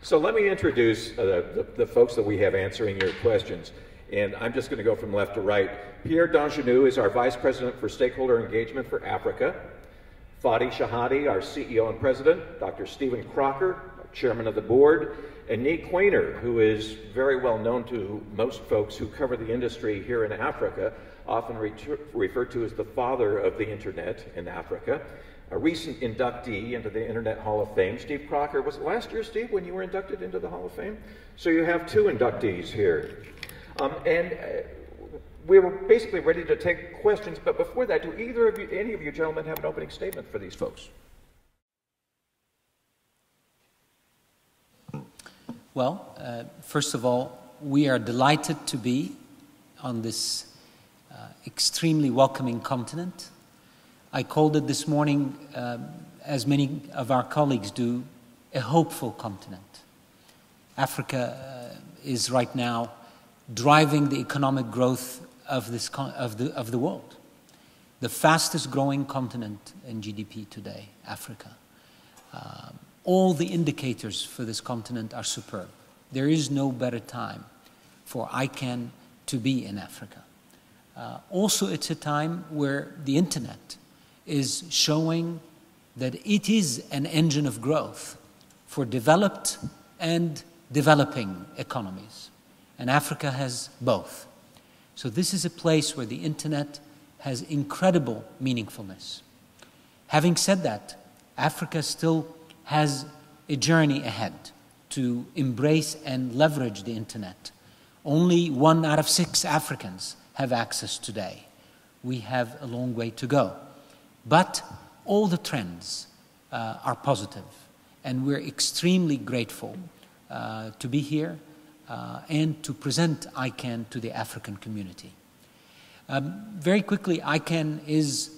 So let me introduce the folks that we have answering your questions. And I'm just going to go from left to right. Pierre Dangenou is our Vice President for Stakeholder Engagement for Africa. Fadi Shahadi, our CEO and President. Dr. Stephen Crocker, our Chairman of the Board. And Nee Quainer, who is very well known to most folks who cover the industry here in Africa, often referred to as the father of the internet in Africa. A recent inductee into the Internet Hall of Fame. Steve Crocker, was it last year, Steve, when you were inducted into the Hall of Fame? So you have two inductees here. We were basically ready to take questions, but before that, do any of you gentlemen have an opening statement for these folks? Well, first of all, we are delighted to be on this extremely welcoming continent. I called it this morning, as many of our colleagues do, a hopeful continent. Africa is right now driving the economic growth of the world. The fastest growing continent in GDP today, Africa. All the indicators for this continent are superb. There is no better time for ICANN to be in Africa. Also, it's a time where the internet is showing that it is an engine of growth for developed and developing economies. And Africa has both. So this is a place where the internet has incredible meaningfulness. Having said that, Africa still has a journey ahead to embrace and leverage the internet. Only 1 out of 6 Africans have access today. We have a long way to go. But all the trends are positive, and we're extremely grateful to be here and to present ICANN to the African community. Very quickly, ICANN is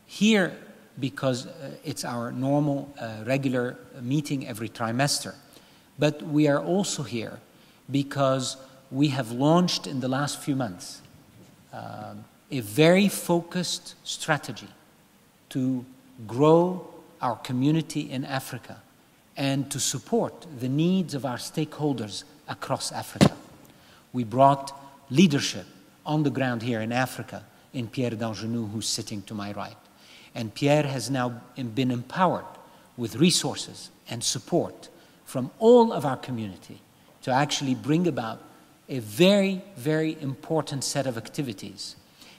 here because it's our normal, regular meeting every trimester. But we are also here because we have launched in the last few months a very focused strategy to grow our community in Africa and to support the needs of our stakeholders across Africa. We brought leadership on the ground here in Africa in Pierre Dangenou, who's sitting to my right. And Pierre has now been empowered with resources and support from all of our community to actually bring about a very, very important set of activities.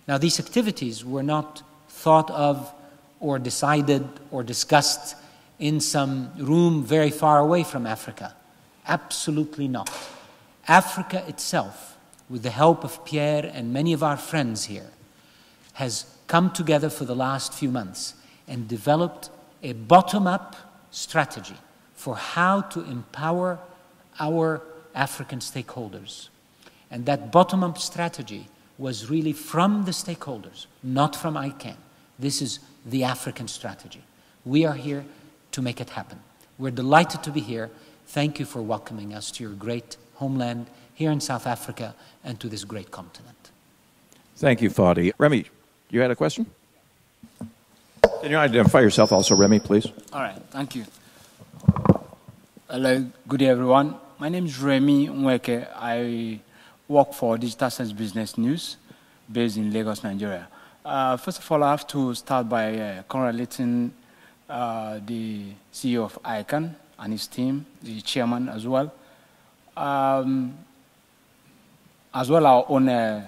Now, these activities were not thought of or decided or discussed in some room very far away from Africa. Absolutely not. Africa itself, with the help of Pierre and many of our friends here, has come together for the last few months and developed a bottom-up strategy for how to empower our African stakeholders. And that bottom-up strategy was really from the stakeholders, not from ICANN. This is the African strategy. We are here to make it happen. We're delighted to be here. Thank you for welcoming us to your great homeland here in South Africa and to this great continent. Thank you, Fadi. Remy, you had a question? Can you identify yourself also, Remy, please? All right, thank you. Hello, good day, everyone. My name is Remy Nweke. I work for Digital Sense Business News based in Lagos, Nigeria. First of all, I have to start by congratulating the CEO of ICANN and his team, the chairman as well our own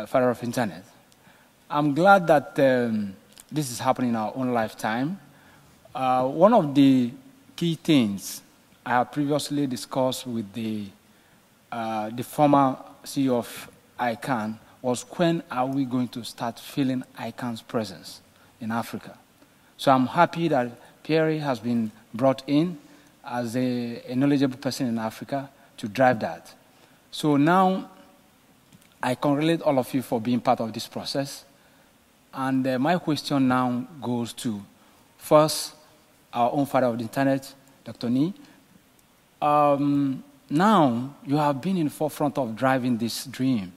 Father of Internet. I'm glad that this is happening in our own lifetime. One of the key things I have previously discussed with the former CEO of ICANN was, when are we going to start feeling ICANN's presence in Africa? So I'm happy that Pierre has been brought in as a knowledgeable person in Africa to drive that. So now I congratulate all of you for being part of this process. And my question now goes to, first, our own Father of the Internet, Dr. Nee. Now you have been in the forefront of driving this dream.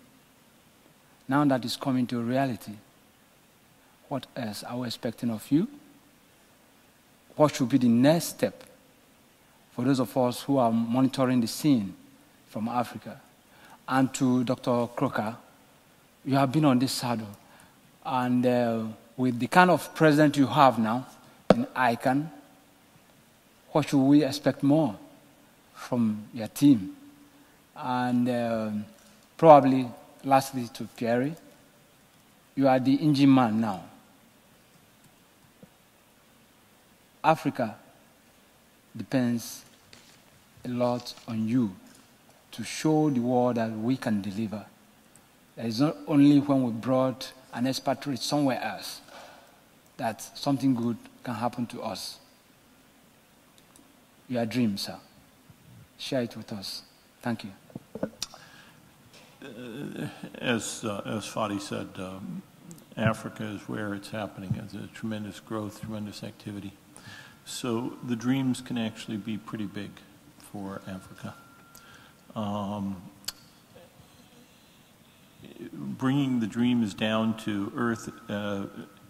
Now that it's coming to reality, what else are we expecting of you? What should be the next step for those of us who are monitoring the scene from Africa. And to Dr. Crocker, you have been on this saddle. And with the kind of president you have now in ICANN, what should we expect more from your team? And probably, lastly, to Pierre, you are the engine man now. Africa depends a lot on you to show the world that we can deliver. That is not only when we brought an expatriate somewhere else that something good can happen to us. Your dream, sir. Share it with us. Thank you. As Fadi said, Africa is where it's happening. It's a tremendous growth, tremendous activity. So the dreams can actually be pretty big for Africa. Bringing the dreams down to earth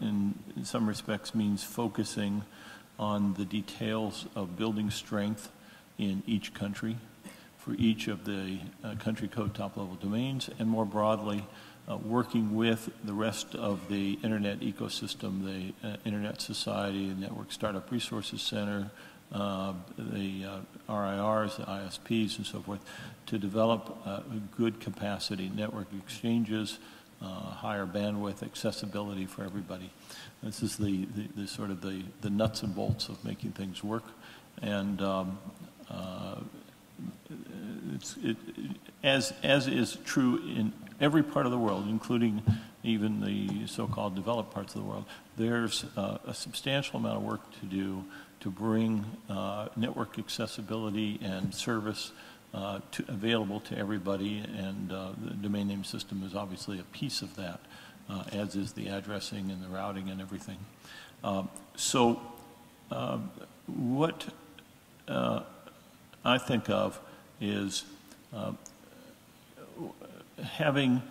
in some respects means focusing on the details of building strength in each country for each of the country code top-level domains, and more broadly, working with the rest of the internet ecosystem, the Internet Society, the Network Startup Resources Center, the RIRs, the ISPs, and so forth, to develop good capacity, network exchanges, higher bandwidth, accessibility for everybody. This is the sort of the nuts and bolts of making things work, and as is true in every part of the world, including even the so-called developed parts of the world, there's a substantial amount of work to do to bring network accessibility and service available to everybody, and the domain name system is obviously a piece of that, as is the addressing and the routing and everything. What I think of is having,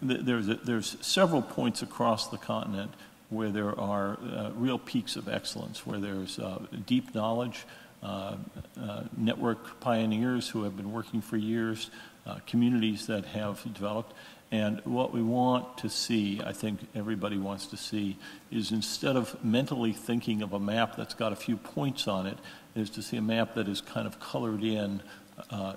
there's several points across the continent where there are real peaks of excellence, where there's deep knowledge, network pioneers who have been working for years, communities that have developed. And what we want to see, I think everybody wants to see, is instead of mentally thinking of a map that's got a few points on it, is to see a map that is kind of colored in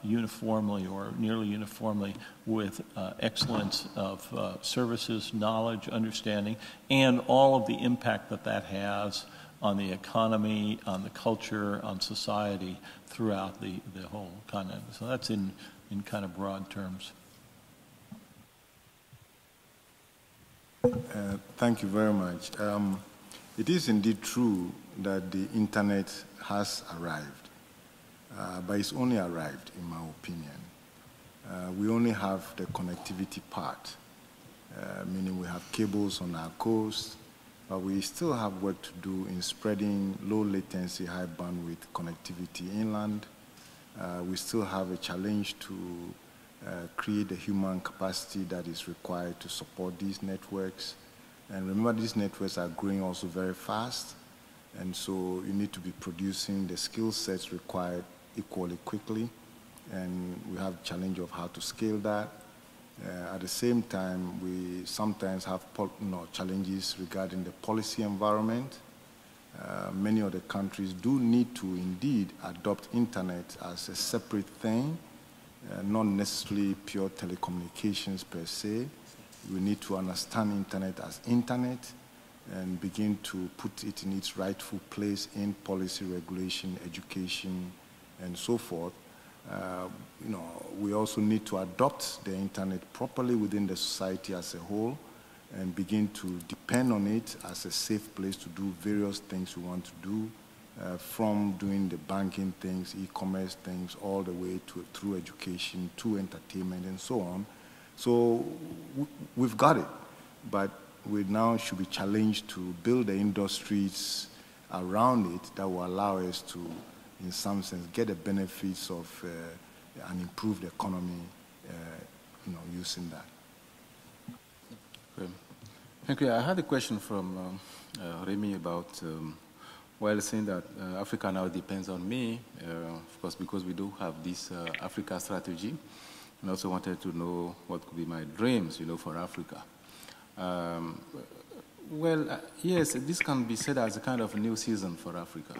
uniformly or nearly uniformly with excellence of services, knowledge, understanding, and all of the impact that that has on the economy, on the culture, on society throughout the whole continent. So that's in kind of broad terms. Thank you very much. It is indeed true that the internet has arrived, but it's only arrived, in my opinion. We only have the connectivity part, meaning we have cables on our coast, but we still have work to do in spreading low latency, high bandwidth connectivity inland. We still have a challenge to create the human capacity that is required to support these networks. And remember, these networks are growing also very fast, and so you need to be producing the skill sets required equally quickly, and we have a challenge of how to scale that. At the same time, we sometimes have challenges regarding the policy environment. Many of the countries do need to indeed adopt internet as a separate thing, not necessarily pure telecommunications per se. We need to understand internet as internet and begin to put it in its rightful place in policy, regulation, education, and so forth. We also need to adopt the internet properly within the society as a whole and begin to depend on it as a safe place to do various things we want to do, from doing the banking things, e-commerce things, all the way through education, to entertainment, and so on. So we've got it, but we now should be challenged to build the industries around it that will allow us to, in some sense, get the benefits of an improved economy, using that. Thank you. I had a question from Remy about while saying that Africa now depends on me, of course, because we do have this Africa strategy, and also wanted to know what could be my dreams, for Africa. Yes, this can be said as a kind of a new season for Africa.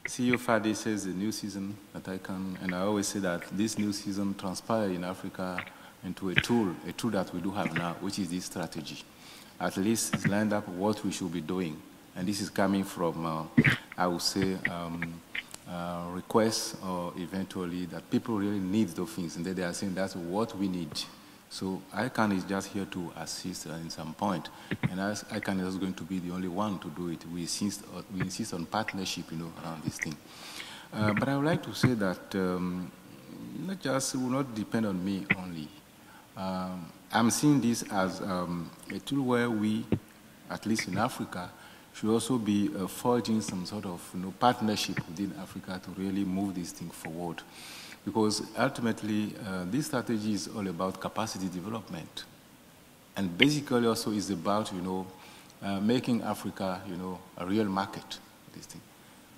CEO Fadi says the new season that and I always say that this new season transpired in Africa into a tool that we do have now, which is this strategy. At least it's lined up what we should be doing. And this is coming from, I would say, requests or eventually that people really need those things, and they are saying that's what we need. So ICANN is just here to assist in some point, and ICANN is going to be the only one to do it. We insist on partnership, around this thing. But I would like to say that it will not depend on me only. I'm seeing this as a tool where we, at least in Africa, should also be forging some sort of partnership within Africa to really move this thing forward. Because ultimately, this strategy is all about capacity development. And basically also is about, making Africa, a real market, this thing.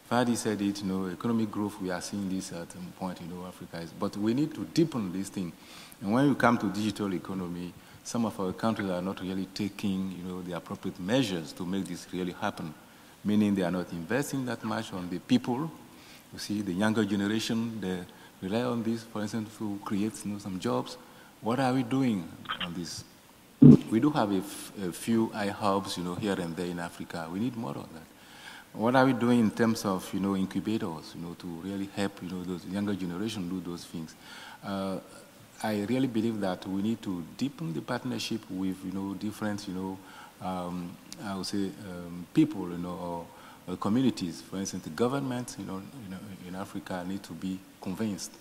Fadi said it, economic growth, we are seeing this at some point, Africa is, but we need to deepen this thing. And when you come to digital economy, some of our countries are not really taking, the appropriate measures to make this really happen, meaning they are not investing that much on the people. You see, the younger generation, they rely on this, for instance, to create some jobs. What are we doing on this? We do have a few iHubs, here and there in Africa. We need more of that. What are we doing in terms of, incubators, to really help, those younger generation do those things? I really believe that we need to deepen the partnership with, different, I would say, people, or communities. For instance, the government, in Africa need to be convinced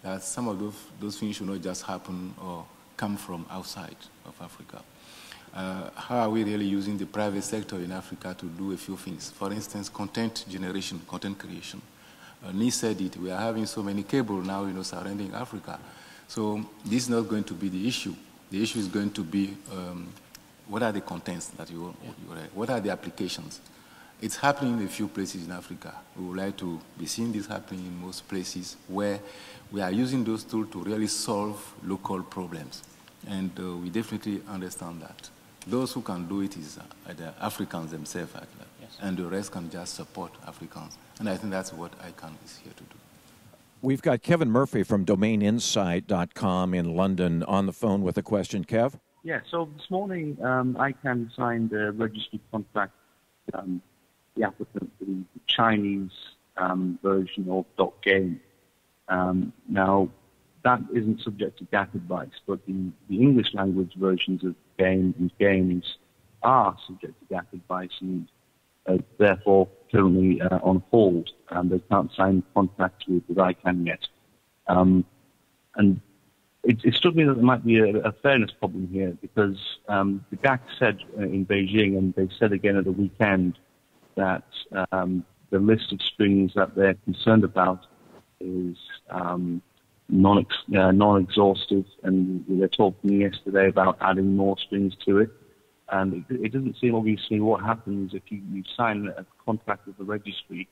that some of those things should not just happen or come from outside of Africa. How are we really using the private sector in Africa to do a few things? For instance, content generation, content creation. Nee said it, we are having so many cable now, surrounding Africa. So this is not going to be the issue. The issue is going to be what are the contents that you write? What are the applications? It's happening in a few places in Africa. We would like to be seeing this happening in most places where we are using those tools to really solve local problems. And we definitely understand that. Those who can do it is the Africans themselves, yes. And the rest can just support Africans. And I think that's what ICANN is here to do. We've got Kevin Murphy from DomainInsight.com in London on the phone with a question. Kev? Yeah, so this morning ICANN signed a registry contract, the applicant for the Chinese version of .game. Now, that isn't subject to GATT advice, but the English language versions of game and games are subject to GATT advice and therefore currently on hold. They can't sign contracts with ICANN yet. And it struck me that there might be a fairness problem here because the GATT said in Beijing, and they said again at the weekend, that the list of strings that they're concerned about is non-exhaustive, and they're talking yesterday about adding more strings to it. And it doesn't seem obviously what happens if you sign a contract with the registry,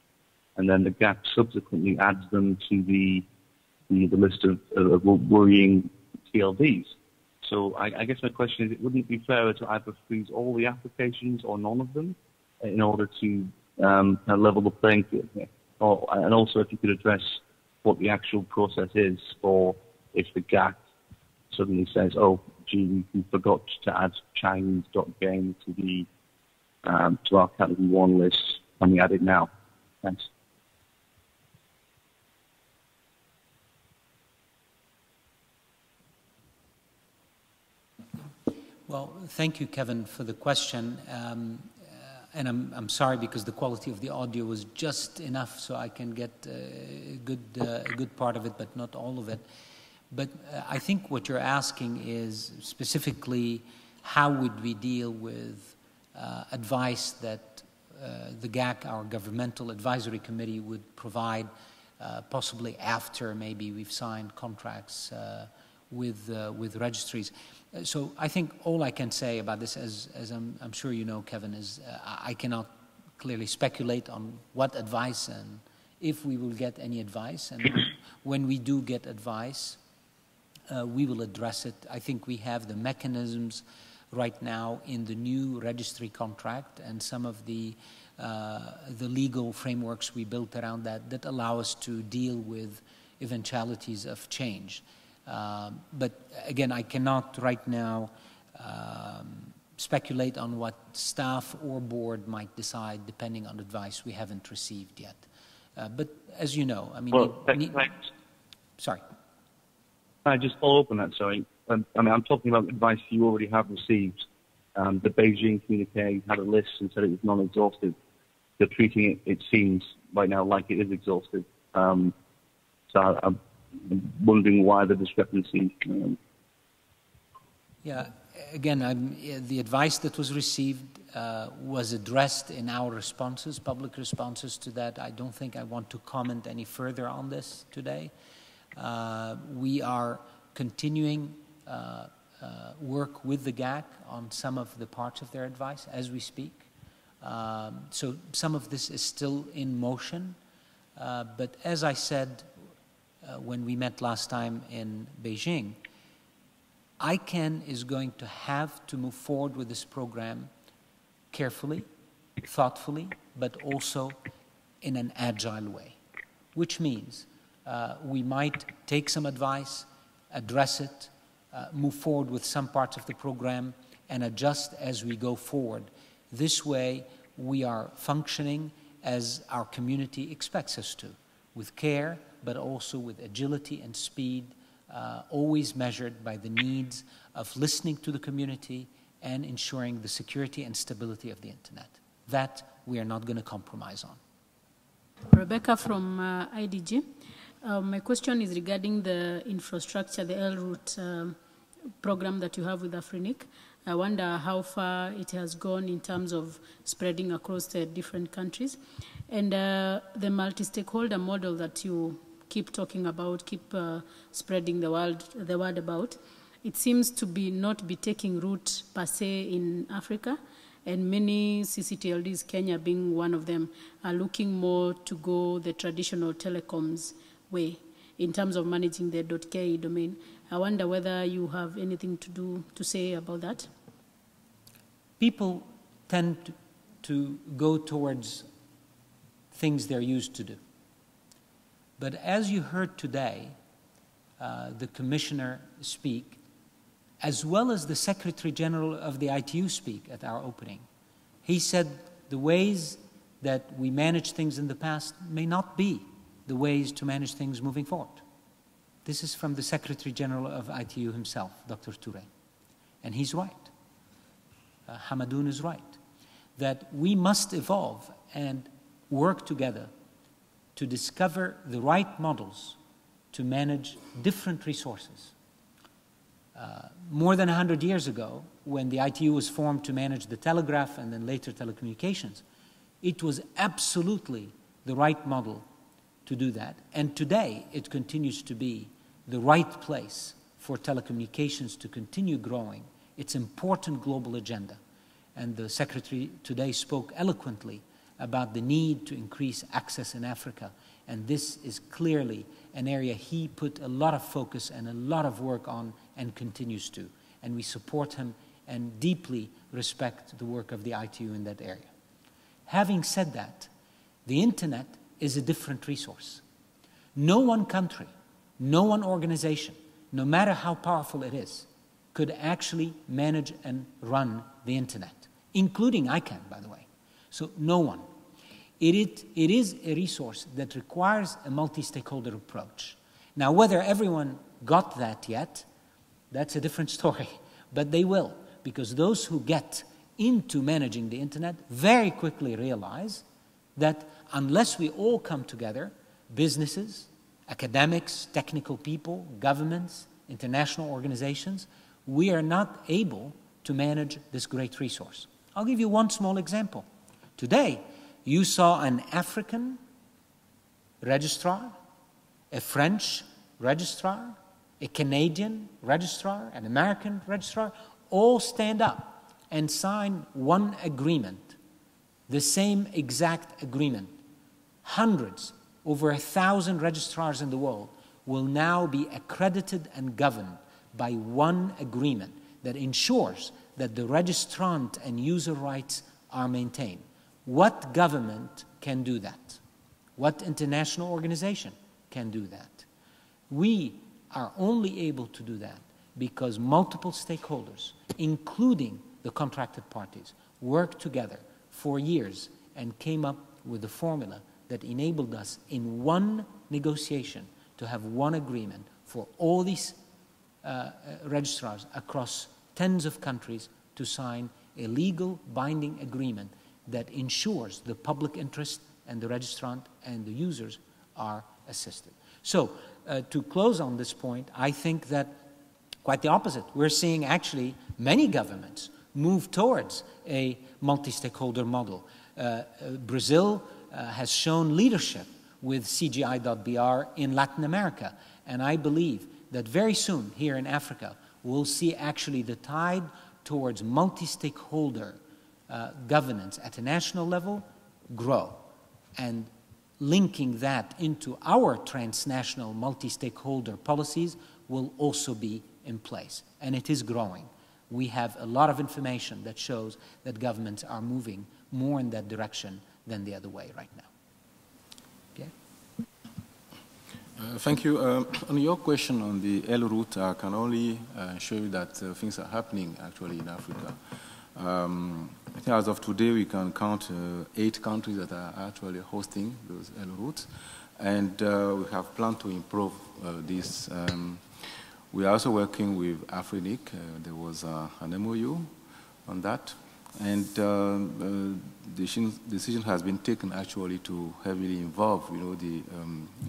and then the GATT subsequently adds them to the list of worrying TLDs. So I guess my question is, wouldn't it be fairer to either freeze all the applications or none of them in order to level the playing field here? And also if you could address what the actual process is for if the GATT suddenly says, oh, gee, we forgot to add Chinese.game to our category 1 list, can we add it now? Thanks. Well, thank you, Kevin, for the question. And I'm sorry because the quality of the audio was just enough so I can get a good part of it, but not all of it. But I think what you're asking is specifically how would we deal with advice that the GAC, our governmental advisory committee, would provide possibly after maybe we've signed contracts with registries. So I think all I can say about this, as I'm sure you know, Kevin, is I cannot clearly speculate on what advice and if we will get any advice. And when we do get advice, we will address it. I think we have the mechanisms right now in the new registry contract and some of the legal frameworks we built around that allow us to deal with eventualities of change. But again, I cannot right now speculate on what staff or board might decide depending on advice we haven't received yet. But as you know, I mean... Well, sorry. Can I just follow up on that, sorry? I mean, I'm talking about advice you already have received. The Beijing communique had a list and said it was non-exhaustive. They're treating it, it seems, right now like it is exhaustive. So I'm wondering why the discrepancy. Yeah, again, the advice that was received was addressed in our responses, public responses to that. I don't think I want to comment any further on this today. We are continuing work with the GAC on some of the parts of their advice as we speak. So some of this is still in motion. But as I said when we met last time in Beijing, ICANN is going to have to move forward with this program carefully, thoughtfully, but also in an agile way, which means we might take some advice, address it, move forward with some parts of the program, and adjust as we go forward. This way, we are functioning as our community expects us to, with care, but also with agility and speed, always measured by the needs of listening to the community and ensuring the security and stability of the internet. That we are not going to compromise on. Rebecca from IDG. My question is regarding the infrastructure, the L-Route program that you have with Afrinic. I wonder how far it has gone in terms of spreading across the different countries. And the multi-stakeholder model that you keep talking about, keep spreading the word about, it seems to be not be taking root per se in Africa. And many CCTLDs, Kenya being one of them, are looking more to go the traditional telecoms way in terms of managing the .ke domain. I wonder whether you have anything to say about that. People tend to go towards things they're used to do. But as you heard today, the Commissioner speak, as well as the Secretary General of the ITU speak at our opening, he said the ways that we managed things in the past may not be the ways to manage things moving forward. This is from the Secretary General of ITU himself, Dr. Touré. And he's right. Hamadoun is right. That we must evolve and work together to discover the right models to manage different resources. More than 100 years ago, when the ITU was formed to manage the telegraph and then later telecommunications, it was absolutely the right model to do that. And today, it continues to be the right place for telecommunications to continue growing its important global agenda. And the Secretary today spoke eloquently about the need to increase access in Africa. And this is clearly an area he put a lot of focus and a lot of work on and continues to. And we support him and deeply respect the work of the ITU in that area. Having said that, the internet is a different resource. No one country, no one organization, no matter how powerful it is, could actually manage and run the internet, including ICANN, by the way. So no one. It is a resource that requires a multi-stakeholder approach. Now, whether everyone got that yet, that's a different story. But they will, because those who get into managing the internet very quickly realize that unless we all come together, businesses, academics, technical people, governments, international organizations, we are not able to manage this great resource. I'll give you one small example. Today, you saw an African registrar, a French registrar, a Canadian registrar, an American registrar, all stand up and sign one agreement the same exact agreement. Hundreds, over 1,000 registrars in the world will now be accredited and governed by one agreement that ensures that the registrant and user rights are maintained. What government can do that? What international organization can do that? We are only able to do that because multiple stakeholders, including the contracted parties, worked together for years and came up with a formula that enabled us in one negotiation to have one agreement for all these registrars across tens of countries to sign a legal binding agreement that ensures the public interest and the registrant and the users are assisted. So to close on this point, I think that quite the opposite. We're seeing actually many governments move towards a multi-stakeholder model. Brazil has shown leadership with CGI.br in Latin America, and I believe that very soon here in Africa we'll see actually the tide towards multi-stakeholder governance at a national level grow, and linking that into our transnational multi-stakeholder policies will also be in place, and it is growing. We have a lot of information that shows that governments are moving more in that direction than the other way right now. Okay? Thank you. On your question on the L route, I can only show you that things are happening actually in Africa. I think as of today we can count 8 countries that are actually hosting those L routes, and we have planned to improve this. We are also working with Afrinic. There was an MOU on that, and decision has been taken actually to heavily involve, the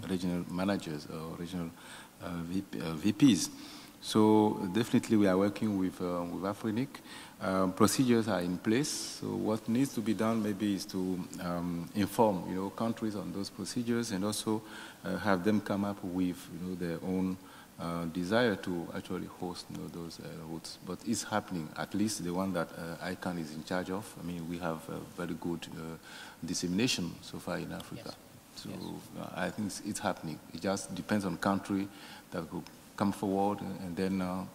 regional managers or regional VPs. So definitely we are working with Afrinic. Procedures are in place. So what needs to be done maybe is to inform, countries on those procedures, and also have them come up with, their own desire to actually host those routes. But it's happening, at least the one that ICANN is in charge of. I mean, we have very good dissemination so far in Africa. Yes. So yes. I think it's happening. It just depends on country that will come forward and then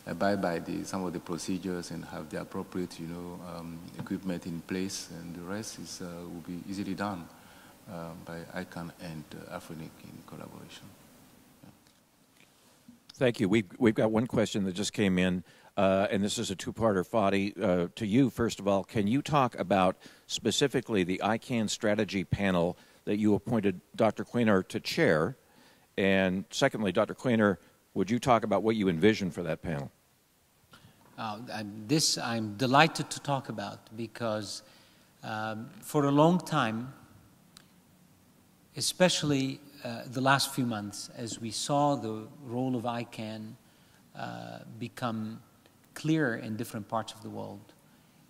abide by some of the procedures and have the appropriate, equipment in place, and the rest is will be easily done by ICANN and Afrinic in collaboration. Thank you. We've got one question that just came in, and this is a two-parter. Fadi, to you, first of all, can you talk about specifically the ICANN strategy panel that you appointed Dr. Quaynor to chair? And secondly, Dr. Quaynor, would you talk about what you envision for that panel? This I'm delighted to talk about because for a long time, especially the last few months, as we saw the role of ICANN become clearer in different parts of the world,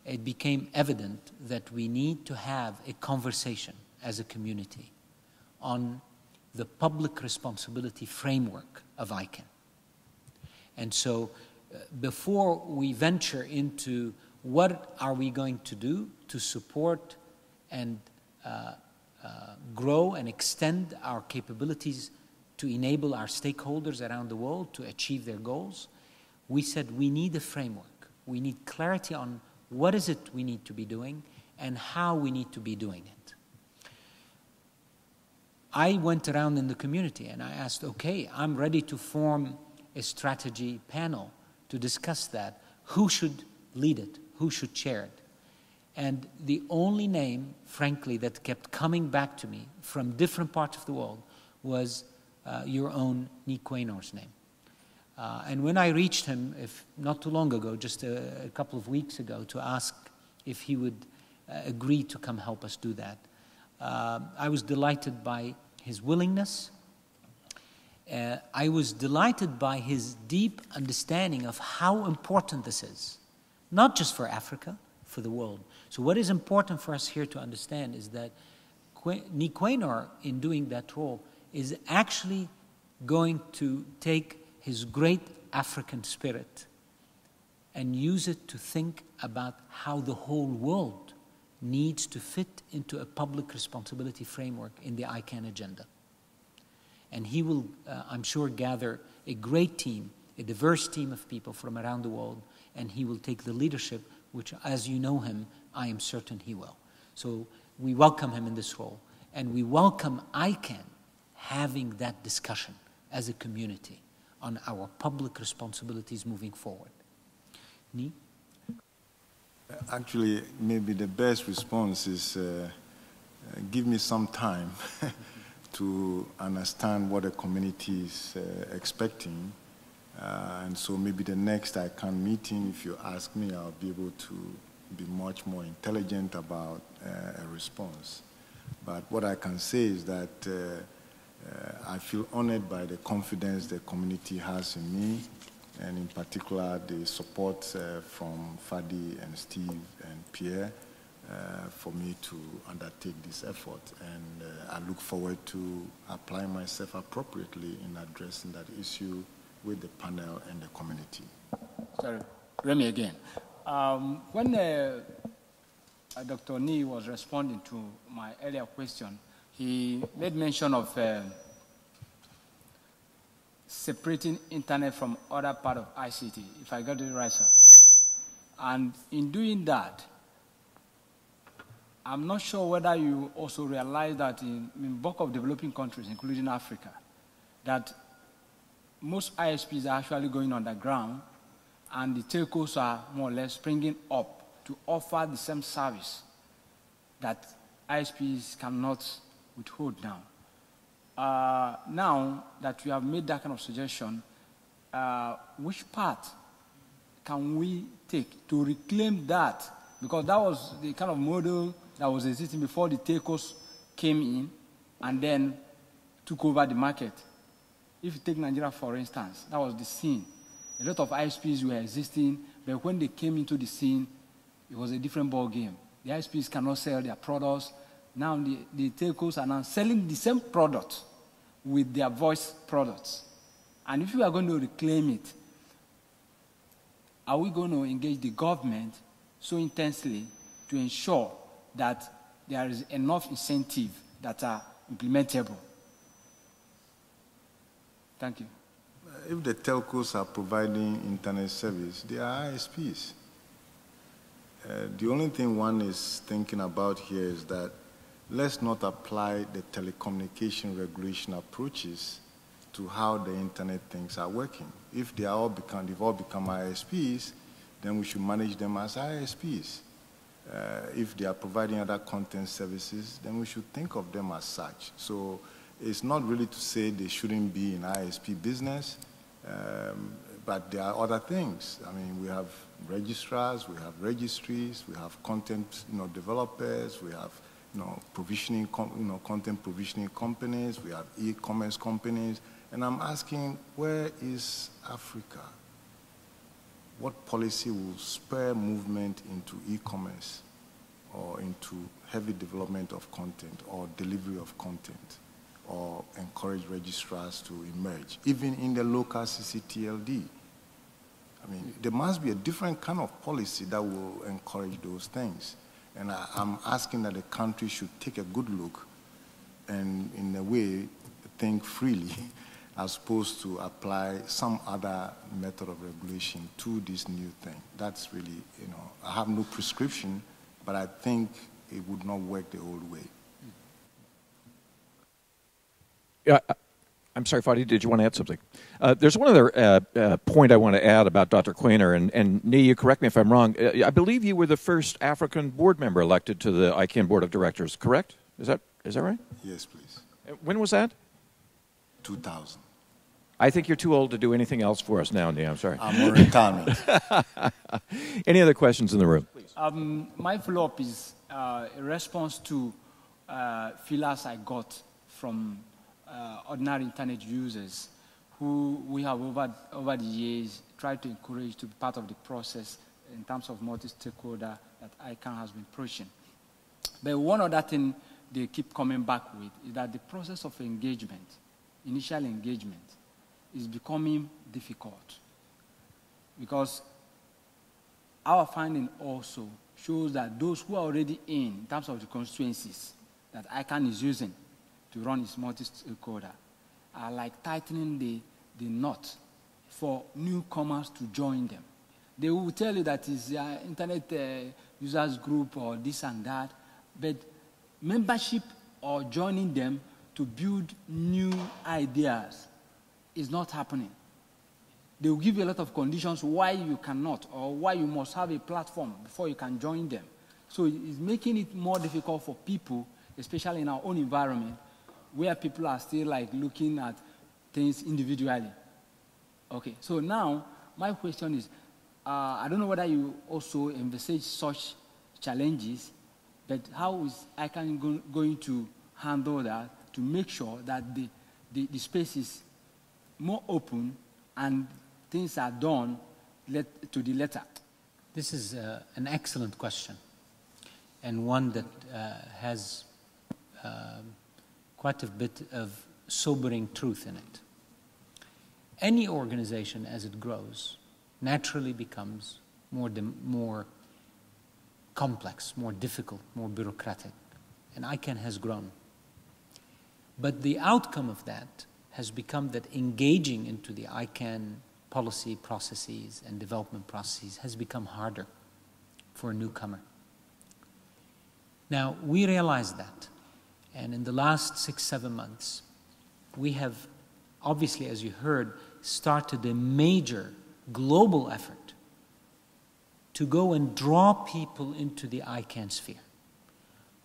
it became evident that we need to have a conversation as a community on the public responsibility framework of ICANN. And so before we venture into what are we going to do to support and grow and extend our capabilities to enable our stakeholders around the world to achieve their goals, we said we need a framework. We need clarity on what is it we need to be doing and how we need to be doing it. I went around in the community and I asked, okay, I'm ready to form a strategy panel to discuss that. Who should lead it? Who should chair it? And the only name, frankly, that kept coming back to me from different parts of the world was your own Nick Quaynor's name. And when I reached him, not too long ago, just a couple of weeks ago, to ask if he would agree to come help us do that, I was delighted by his willingness. I was delighted by his deep understanding of how important this is, not just for Africa, for the world. So what is important for us here to understand is that Nick Quaynor, in doing that role, is actually going to take his great African spirit and use it to think about how the whole world needs to fit into a public responsibility framework in the ICANN agenda. And he will, I'm sure, gather a great team, a diverse team of people from around the world, and he will take the leadership, which, as you know him, I am certain he will. So we welcome him in this role, and we welcome ICANN having that discussion as a community on our public responsibilities moving forward. Ni? Actually, maybe the best response is give me some time to understand what the community is expecting. And so maybe the next ICANN meeting, if you ask me, I'll be able to be much more intelligent about a response. But what I can say is that I feel honored by the confidence the community has in me, and in particular the support from Fadi and Steve and Pierre for me to undertake this effort. And I look forward to applying myself appropriately in addressing that issue with the panel and the community. Sorry, Remy again. When Dr. Ni was responding to my earlier question, he made mention of separating internet from other part of ICT, if I got it right, sir. And in doing that, I'm not sure whether you also realize that in bulk of developing countries, including Africa, that most ISPs are actually going underground, and the telcos are more or less springing up to offer the same service that ISPs cannot withhold now. Now that we have made that kind of suggestion, which part can we take to reclaim that? Because that was the kind of model that was existing before the telcos came in and then took over the market. If you take Nigeria, for instance, that was the scene. A lot of ISPs were existing, but when they came into the scene, it was a different ball game. The ISPs cannot sell their products. Now the telcos are now selling the same product with their voice products. And if we are going to reclaim it, are we going to engage the government so intensely to ensure that there is enough incentive that are implementable? Thank you. If the telcos are providing internet service, they are ISPs. The only thing one is thinking about here is that let's not apply the telecommunication regulation approaches to how the internet things are working. If they've all become ISPs, then we should manage them as ISPs. If they are providing other content services, then we should think of them as such. So it's not really to say they shouldn't be in ISP business, but there are other things. I mean, we have registrars, we have registries, we have content developers, we have provisioning, content provisioning companies, we have e-commerce companies, and I'm asking, where is Africa? What policy will spur movement into e-commerce or into heavy development of content or delivery of content or encourage registrars to emerge, even in the local CCTLD? I mean, there must be a different kind of policy that will encourage those things. And I'm asking that the country should take a good look and, in a way, think freely as opposed to apply some other method of regulation to this new thing. That's really, I have no prescription, but I think it would not work the old way. Yeah, I'm sorry, Fadi, did you want to add something? There's one other point I want to add about Dr. Quainer, and Nee, you correct me if I'm wrong. I believe you were the first African board member elected to the ICANN board of directors, correct? Is that right? Yes, please. When was that? 2000. I think you're too old to do anything else for us now, Nee. I'm sorry. I'm on retirement. Any other questions in the room? My follow-up is a response to feelers I got from ordinary internet users who we have over the years tried to encourage to be part of the process in terms of multi-stakeholder that ICANN has been pushing. But one other thing they keep coming back with is that the process of engagement, initial engagement, is becoming difficult because our finding also shows that those who are already in terms of the constituencies that ICANN is using to run its multi-stakeholder are like tightening the knot for newcomers to join them. They will tell you that it's internet users group or this and that, but membership or joining them to build new ideas is not happening. They will give you a lot of conditions why you cannot or why you must have a platform before you can join them. So it's making it more difficult for people, especially in our own environment, where people are still like looking at things individually. Okay, so now my question is, I don't know whether you also envisage such challenges, but how is ICANN going to handle that to make sure that the space is more open and things are done to the letter? This is an excellent question, and one that has quite a bit of sobering truth in it. Any organization, as it grows, naturally becomes more complex, more difficult, more bureaucratic, and ICANN has grown. But the outcome of that has become that engaging into the ICANN policy processes and development processes has become harder for a newcomer. Now, we realize that, and in the last 6-7 months, we have, obviously, as you heard, started a major global effort to go and draw people into the ICANN sphere.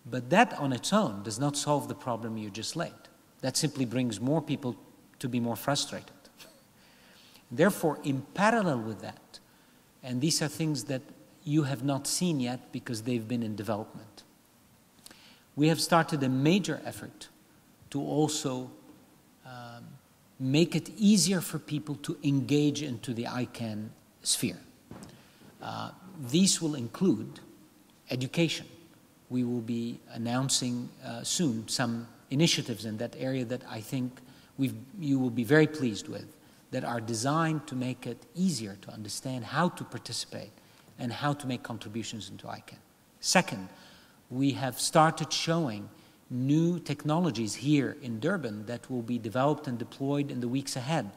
But that on its own does not solve the problem you just laid. That simply brings more people to be more frustrated. Therefore, in parallel with that, and these are things that you have not seen yet because they've been in development, we have started a major effort to also make it easier for people to engage into the ICANN sphere. These will include education. We will be announcing soon some initiatives in that area that I think you will be very pleased with, that are designed to make it easier to understand how to participate and how to make contributions into ICANN. Second, we have started showing new technologies here in Durban that will be developed and deployed in the weeks ahead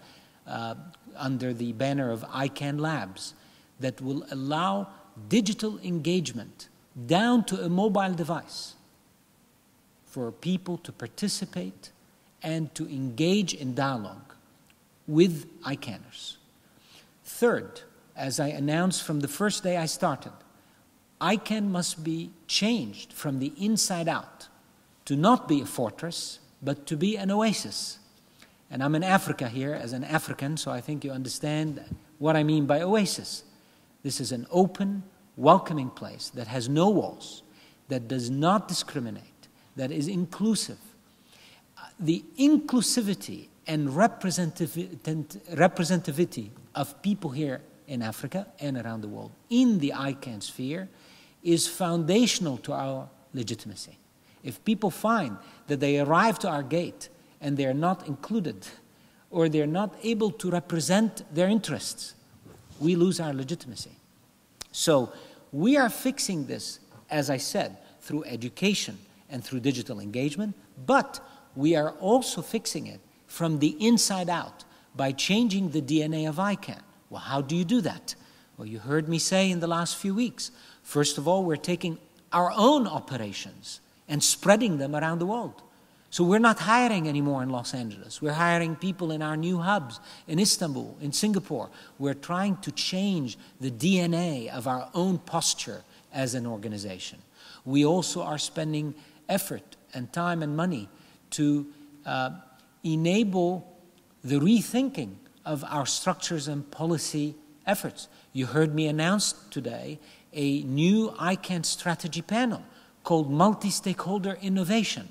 under the banner of ICANN Labs that will allow digital engagement down to a mobile device for people to participate and to engage in dialogue with ICANNers. Third, as I announced from the first day I started, ICANN must be changed from the inside out to not be a fortress, but to be an oasis. And I'm in Africa here as an African, so I think you understand what I mean by oasis. This is an open, welcoming place that has no walls, that does not discriminate, that is inclusive. The inclusivity and representativity of people here in Africa and around the world in the ICANN sphere is foundational to our legitimacy. If people find that they arrive to our gate and they're not included or they're not able to represent their interests, we lose our legitimacy. So we are fixing this, as I said, through education and through digital engagement, but we are also fixing it from the inside out by changing the DNA of ICANN. Well, how do you do that? Well, you heard me say in the last few weeks, first of all, we're taking our own operations and spreading them around the world. So we're not hiring anymore in Los Angeles. We're hiring people in our new hubs in Istanbul, in Singapore. We're trying to change the DNA of our own posture as an organization. We also are spending effort and time and money to enable the rethinking of our structures and policy efforts. You heard me announce today a new ICANN strategy panel called Multi-Stakeholder Innovation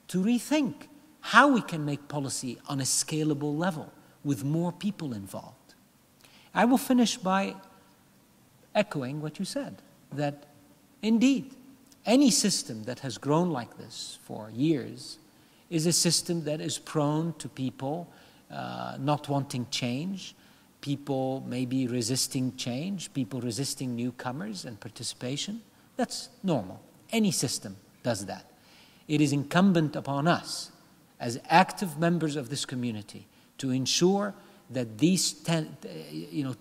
to rethink how we can make policy on a scalable level with more people involved. I will finish by echoing what you said, that indeed, any system that has grown like this for years is a system that is prone to people not wanting change people maybe resisting change, people resisting newcomers and participation. That's normal. Any system does that. It is incumbent upon us as active members of this community to ensure that these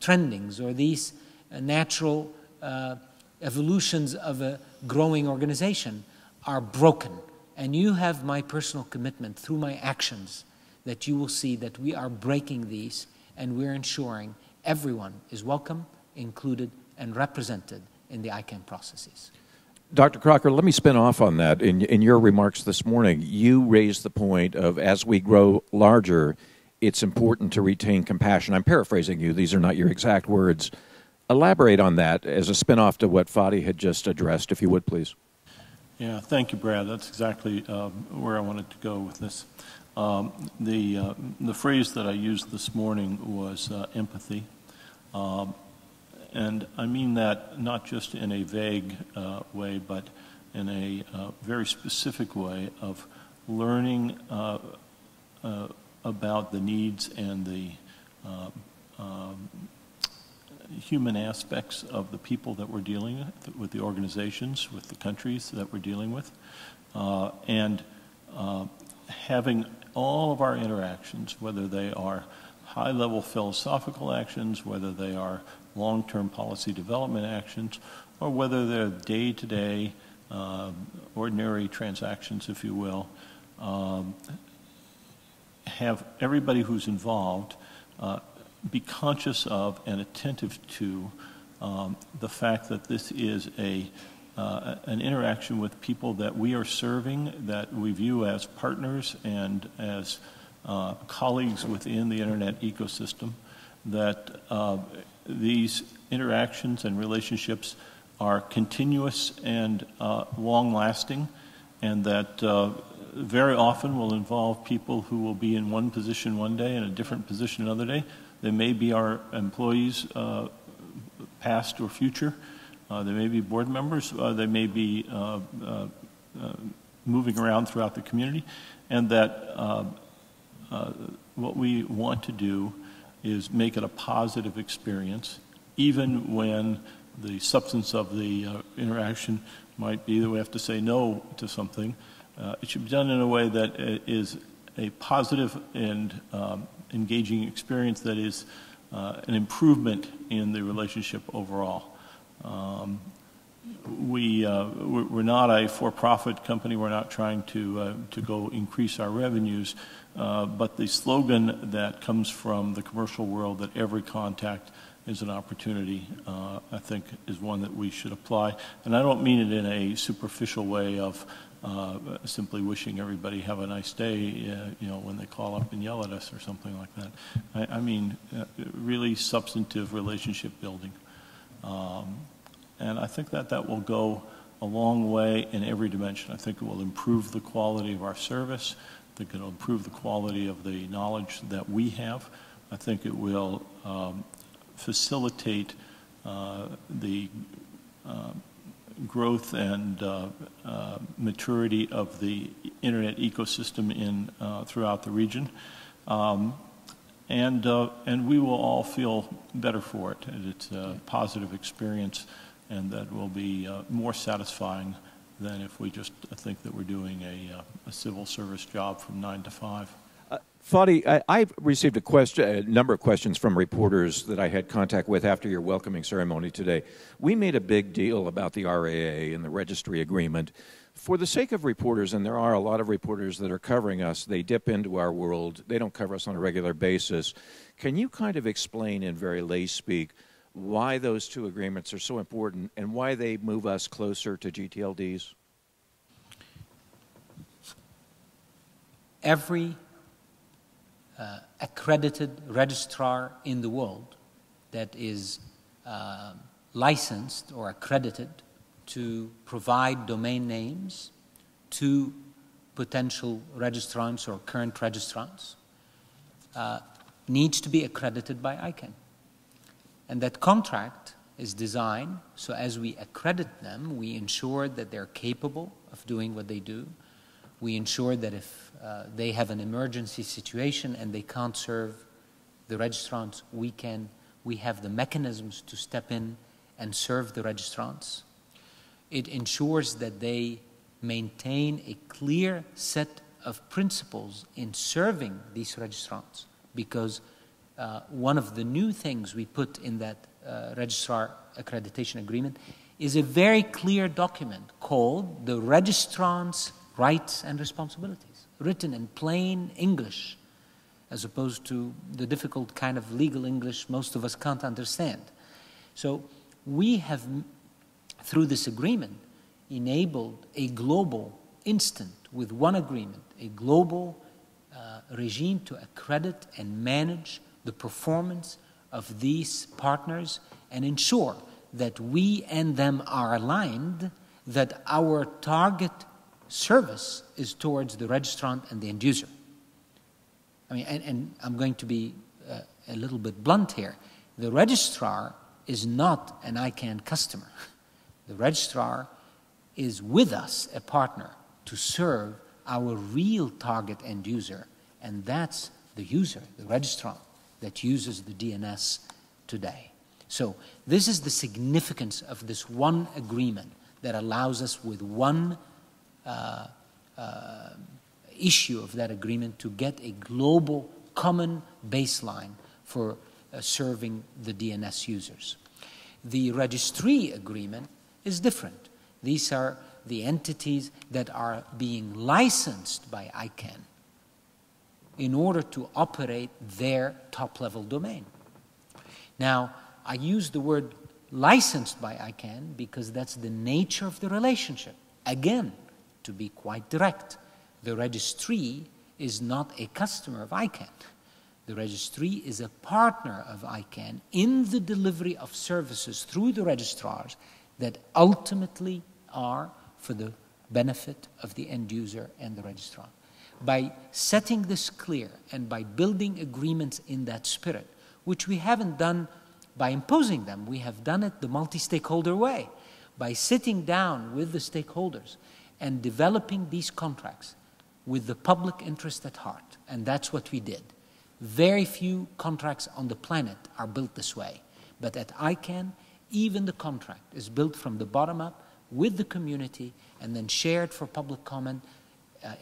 trendings or these natural evolutions of a growing organization are broken. And you have my personal commitment through my actions that you will see that we are breaking these and we're ensuring everyone is welcome, included, and represented in the ICANN processes. Dr. Crocker, let me spin off on that. In your remarks this morning, you raised the point of as we grow larger, it's important to retain compassion. I'm paraphrasing you. These are not your exact words. Elaborate on that as a spin-off to what Fadi had just addressed, if you would, please. Yeah, thank you, Brad. That's exactly where I wanted to go with this. The phrase that I used this morning was empathy. And I mean that not just in a vague way, but in a very specific way of learning about the needs and the human aspects of the people that we're dealing with the organizations, with the countries that we're dealing with, and having all of our interactions, whether they are high-level philosophical actions, whether they are long-term policy development actions, or whether they're day-to-day, ordinary transactions, if you will, have everybody who's involved be conscious of and attentive to the fact that this is an interaction with people that we are serving, that we view as partners and as colleagues within the internet ecosystem, that these interactions and relationships are continuous and long-lasting, and that very often will involve people who will be in one position one day and a different position another day. They may be our employees, past or future. They may be board members. They may be moving around throughout the community. And that what we want to do is make it a positive experience, even when the substance of the interaction might be that we have to say no to something. It should be done in a way that is a positive and engaging experience that is an improvement in the relationship overall. We're not a for-profit company. We're not trying to go increase our revenues. But the slogan that comes from the commercial world, that every contact is an opportunity, I think is one that we should apply. And I don't mean it in a superficial way of simply wishing everybody have a nice day, you know, when they call up and yell at us or something like that. I mean really substantive relationship building. And I think that that will go a long way in every dimension. I think it will improve the quality of our service. I think it will improve the quality of the knowledge that we have. I think it will facilitate the growth and maturity of the internet ecosystem throughout the region. And we will all feel better for it. And it's a positive experience, and that will be more satisfying than if we just think that we're doing a civil service job from 9 to 5. Fadi, I've received a number of questions from reporters that I had contact with after your welcoming ceremony today. We made a big deal about the RAA and the registry agreement. For the sake of reporters, and there are a lot of reporters that are covering us, they dip into our world, they don't cover us on a regular basis. Can you kind of explain in very lay speak why those two agreements are so important and why they move us closer to GTLDs? Every accredited registrar in the world that is licensed or accredited to provide domain names to potential registrants or current registrants needs to be accredited by ICANN. And that contract is designed so as we accredit them, we ensure that they're capable of doing what they do. We ensure that if they have an emergency situation and they can't serve the registrants, we have the mechanisms to step in and serve the registrants. It ensures that they maintain a clear set of principles in serving these registrants, because one of the new things we put in that registrar accreditation agreement is a very clear document called the Registrant's Rights and Responsibilities, written in plain English, as opposed to the difficult kind of legal English most of us can't understand. So we have, through this agreement, enabled a global, instant, with one agreement, a global regime to accredit and manage the performance of these partners and ensure that we and them are aligned, that our target service is towards the registrant and the end user. I mean, and I'm going to be a little bit blunt here. The registrar is not an ICANN customer. The registrar is with us, a partner, to serve our real target end user, and that's the user, the registrant, that uses the DNS today. So this is the significance of this one agreement that allows us, with one issue of that agreement, to get a global common baseline for serving the DNS users. The registry agreement is different. These are the entities that are being licensed by ICANN in order to operate their top-level domain. Now, I use the word licensed by ICANN because that's the nature of the relationship. Again, to be quite direct, the registry is not a customer of ICANN. The registry is a partner of ICANN in the delivery of services through the registrars that ultimately are for the benefit of the end user and the registrar. By setting this clear and by building agreements in that spirit, which we haven't done by imposing them, we have done it the multi-stakeholder way, by sitting down with the stakeholders and developing these contracts with the public interest at heart. And that's what we did. Very few contracts on the planet are built this way. But at ICANN, even the contract is built from the bottom up with the community and then shared for public comment,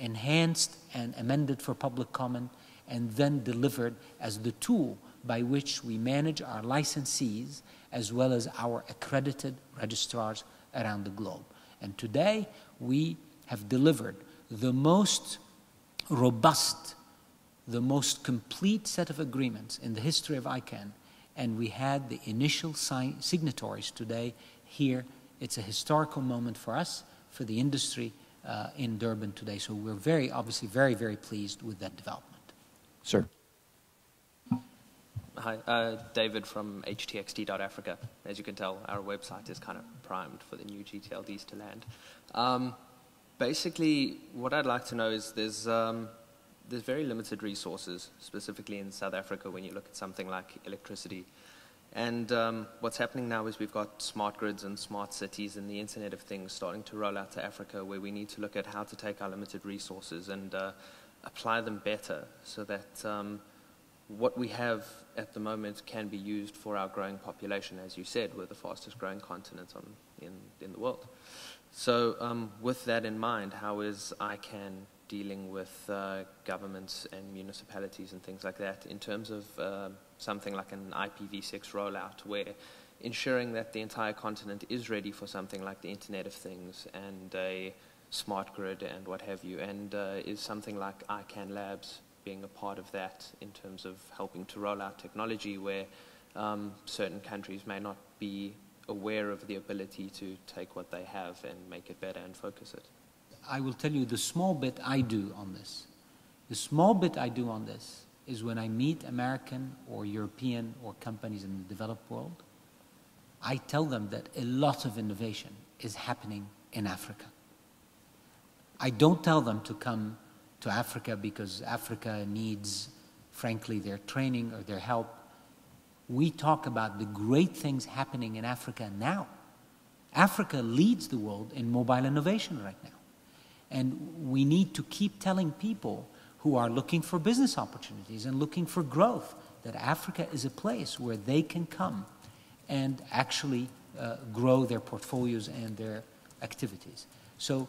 enhanced and amended for public comment, and then delivered as the tool by which we manage our licensees as well as our accredited registrars around the globe. And today, we have delivered the most robust, the most complete set of agreements in the history of ICANN, and we had the initial signatories today here. It's a historical moment for us, for the industry in Durban today. So we're obviously very, very pleased with that development. Sir. Hi, David from htxt.africa. As you can tell, our website is kind of primed for the new GTLDs to land. Basically, what I'd like to know is there's very limited resources, specifically in South Africa, when you look at something like electricity. And what's happening now is we've got smart grids and smart cities and the Internet of Things starting to roll out to Africa, where we need to look at how to take our limited resources and apply them better so that what we have at the moment can be used for our growing population. As you said, we're the fastest growing continent in the world. So with that in mind, how is ICANN dealing with governments and municipalities and things like that in terms of something like an IPv6 rollout, where ensuring that the entire continent is ready for something like the Internet of Things and a smart grid and what have you, and is something like ICANN Labs being a part of that in terms of helping to roll out technology where certain countries may not be aware of the ability to take what they have and make it better and focus it? I will tell you the small bit I do on this. The small bit I do on this is when I meet American or European or companies in the developed world, I tell them that a lot of innovation is happening in Africa. I don't tell them to come to Africa because Africa needs, frankly, their training or their help. We talk about the great things happening in Africa now. Africa leads the world in mobile innovation right now. And we need to keep telling people who are looking for business opportunities and looking for growth that Africa is a place where they can come and actually grow their portfolios and their activities. So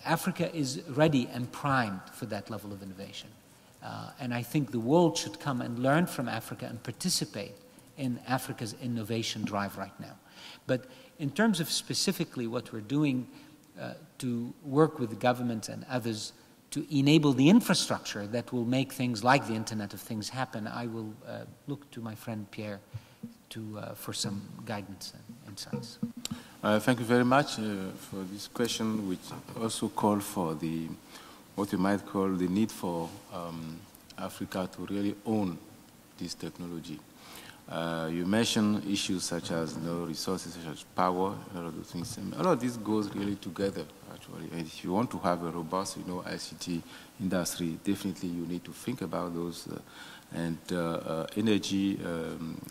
Africa is ready and primed for that level of innovation. And I think the world should come and learn from Africa and participate in Africa's innovation drive right now. But in terms of specifically what we're doing to work with governments and others to enable the infrastructure that will make things like the Internet of Things happen, I will look to my friend Pierre for some guidance and insights. Thank you very much for this question, which also called for what you might call the need for Africa to really own this technology. You mentioned issues such as resources, such as power, and all of those things. And all of this goes really together, actually. And if you want to have a robust, ICT industry, definitely you need to think about those. Energy,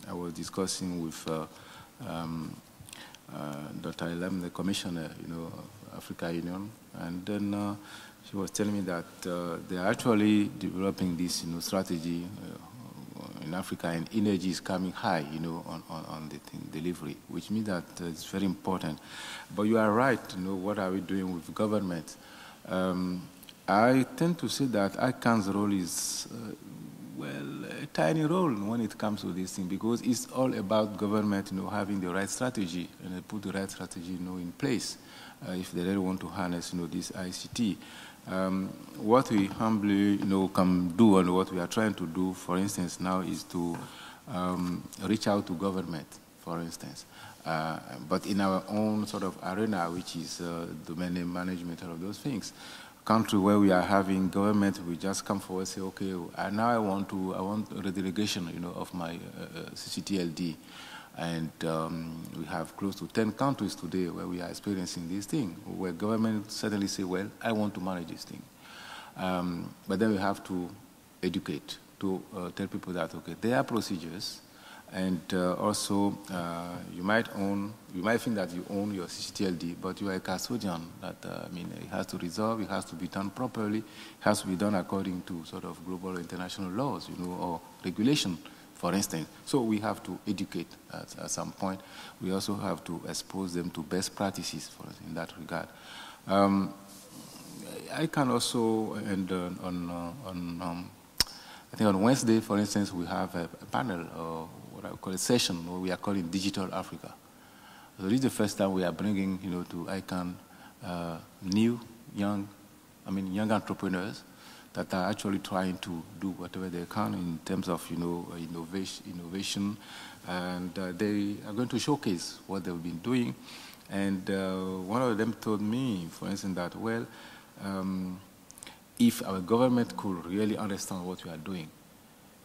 I was discussing with Dr. Ilem, the commissioner, of Africa Union, and then she was telling me that they are actually developing this, strategy in Africa, and energy is coming high, on the delivery, which means that it's very important. But you are right, what are we doing with government? I tend to say that ICANN's role is, a tiny role when it comes to this thing, because it's all about government, having the right strategy and put the right strategy, in place if they really want to harness, this ICT. What we humbly, can do, and what we are trying to do, for instance, now is to reach out to government, for instance, but in our own sort of arena, which is domain name management, all of those things. Country where we are having government, we just come forward and say, okay, now I want a delegation, of my CCTLD. And we have close to 10 countries today where we are experiencing this thing, where government suddenly say, well, I want to manage this thing. But then we have to educate, to tell people that, okay, there are procedures, and also you might think that you own your CCTLD, but you are a custodian. That it has to resolve, it has to be done properly, it has to be done according to sort of global or international laws, or regulation, for instance. So we have to educate at some point. We also have to expose them to best practices for us in that regard. I can also, and I think on Wednesday, for instance, we have a panel, or what I call a session, where we are calling Digital Africa. So this is the first time we are bringing, to ICANN young entrepreneurs that are actually trying to do whatever they can in terms of, innovation, and they are going to showcase what they've been doing. And one of them told me, for instance, that, well, if our government could really understand what we are doing,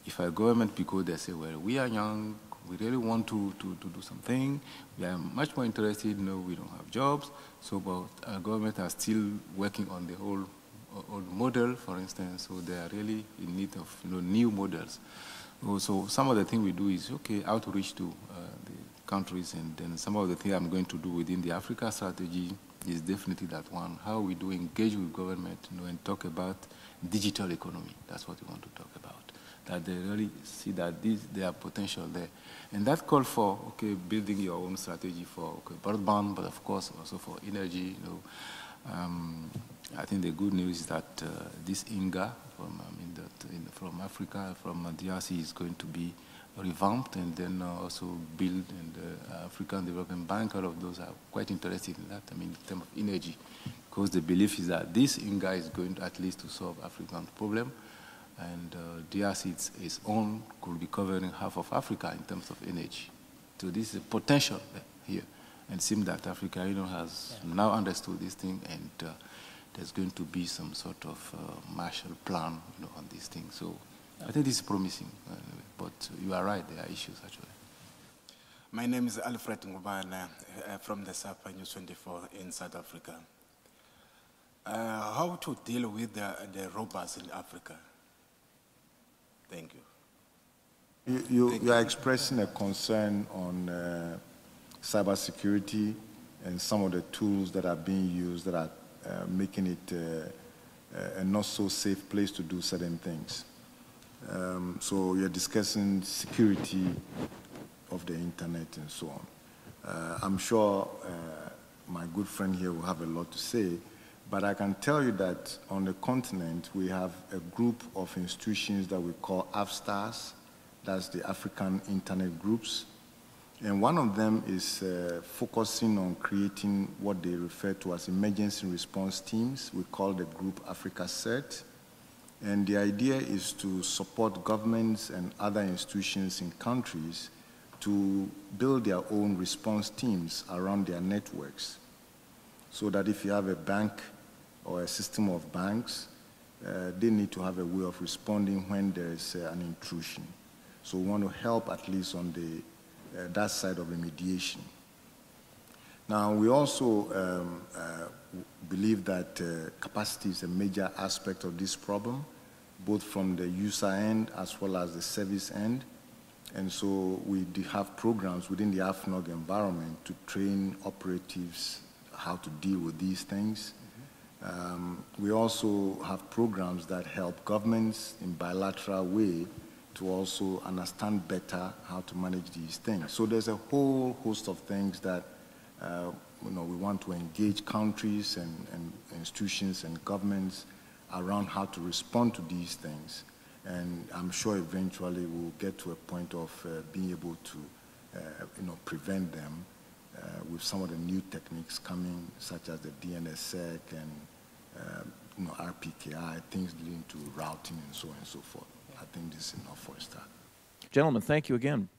if our government, because they say, well, we are young, we really want to do something, we are much more interested, we don't have jobs, so but our government are still working on the whole old model, for instance, so they are really in need of new models. So some of the things we do is, okay, outreach to the countries, and then some of the things I'm going to do within the Africa strategy is definitely that one, how we do engage with government, and talk about digital economy. That's what we want to talk about, that they really see that there are potential there. And that call for, okay, building your own strategy for broadband, but of course also for energy, I think the good news is that this INGA from Africa, from DRC, is going to be revamped, and then also built, and the African Development Bank, all of those are quite interested in that, in terms of energy, because the belief is that this INGA is going to at least to solve African problem, and DRC its own could be covering half of Africa in terms of energy. So this is a potential here, and it seems that Africa has now understood this thing, and there's going to be some sort of Marshall Plan, on this thing. So I think this is promising, but you are right, there are issues actually. My name is Alfred Ngubana from the SAPA News 24 in South Africa. How to deal with the robots in Africa? Thank you. You are expressing a concern on cybersecurity and some of the tools that are being used that are making it a not so safe place to do certain things. So you're discussing security of the internet and so on. I'm sure my good friend here will have a lot to say, but I can tell you that on the continent we have a group of institutions that we call AFSTARS, that's the African Internet Groups, and one of them is focusing on creating what they refer to as emergency response teams. We call the group Africa CERT. And the idea is to support governments and other institutions in countries to build their own response teams around their networks. So that if you have a bank or a system of banks, they need to have a way of responding when there is an intrusion. So we want to help at least on that side of remediation. Now, we also believe that capacity is a major aspect of this problem, both from the user end as well as the service end. And so we have programs within the AFNOG environment to train operatives how to deal with these things. We also have programs that help governments in bilateral way to also understand better how to manage these things. So there's a whole host of things that we want to engage countries and institutions and governments around how to respond to these things. And I'm sure eventually we'll get to a point of being able to prevent them with some of the new techniques coming, such as the DNSSEC and RPKI, things leading to routing and so on and so forth. I think this is enough for a start. Gentlemen, thank you again.